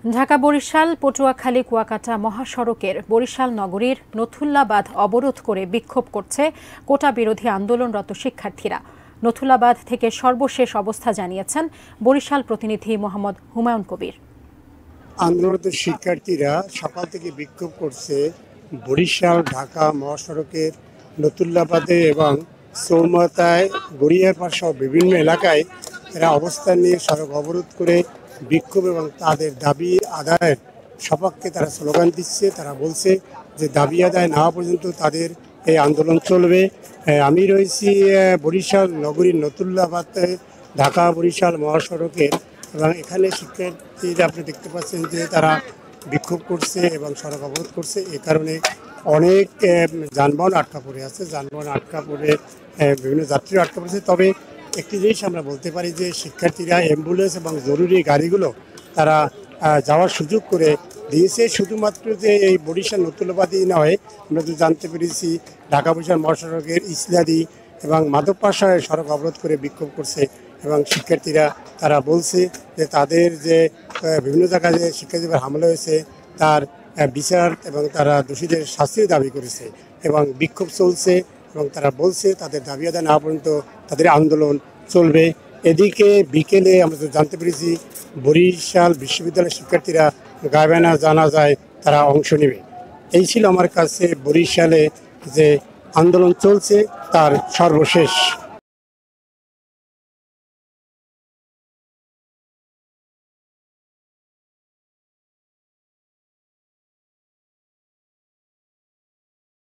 ঢাকা বরিশাল পটুয়াখালী কুয়াকাটা মহাসড়কের বরিশাল নগরীর নথুল্লাবাদ অবরোধ করে বিক্ষোভ করছে কোটা বিরোধী আন্দোলনরত শিক্ষার্থীরা। নথুল্লাবাদ থেকে সর্বশেষ অবস্থা জানিয়েছেন বরিশাল প্রতিনিধি মোহাম্মদ হুমায়ুন কবির। আন্দোলনরত শিক্ষার্থীরা সকাল থেকে বিক্ষোভ করছে বরিশাল ঢাকা মহাসড়কের নথুল্লাবাদে এবং চৌমাথায় গড়িয়ারপাড় সহ বিভিন্ন এলাকায় এরা অবস্থান নিয়ে সড়ক অবরোধ করে বিক্ষোভ এবং তাদের দাবি আদায়ের সপক্ষে তারা স্লোগান দিচ্ছে। তারা বলছে যে দাবি আদায় না হওয়া পর্যন্ত তাদের এই আন্দোলন চলবে। আমি রয়েছি বরিশাল নগরীর নথুল্লাবাদে ঢাকা বরিশাল মহাসড়কের, এবং এখানে শিক্ষার্থীরা আপনি দেখতে পাচ্ছেন যে তারা বিক্ষোভ করছে এবং সড়ক অবরোধ করছে। এ কারণে অনেক যানবাহন আটকা পড়ে আছে, যানবাহন আটকা পড়ে বিভিন্ন যাত্রী আটকা পড়েছে। তবে একটি জিনিস আমরা বলতে পারি যে শিক্ষার্থীরা অ্যাম্বুলেন্স এবং জরুরি গাড়িগুলো তারা যাওয়ার সুযোগ করে দিয়েছে। শুধুমাত্র যে এই বরিশাল নথুল্লাবাদই নয়, আমরা তো জানতে পেরেছি ঢাকা বরিশাল মহাসড়কের ইসলাদি এবং মাধবপাড়ায় সড়ক অবরোধ করে বিক্ষোভ করছে। এবং শিক্ষার্থীরা তারা বলছে যে তাদের যে বিভিন্ন জায়গায় যে শিক্ষার্থীদের হামলা হয়েছে তার বিচার এবং তারা দোষীদের শাস্তির দাবি করেছে এবং বিক্ষোভ চলছে। এবং তারা বলছে তাদের দাবি আদায় না পর্যন্ত তাদের আন্দোলন চলবে। এদিকে বিকেলে আমরা জানতে পেরেছি বরিশাল বিশ্ববিদ্যালয়ের শিক্ষার্থীরা গায়বানা জানাজায় তারা অংশ নেবে। এই ছিল আমার কাছে বরিশালে যে আন্দোলন চলছে তার সর্বশেষ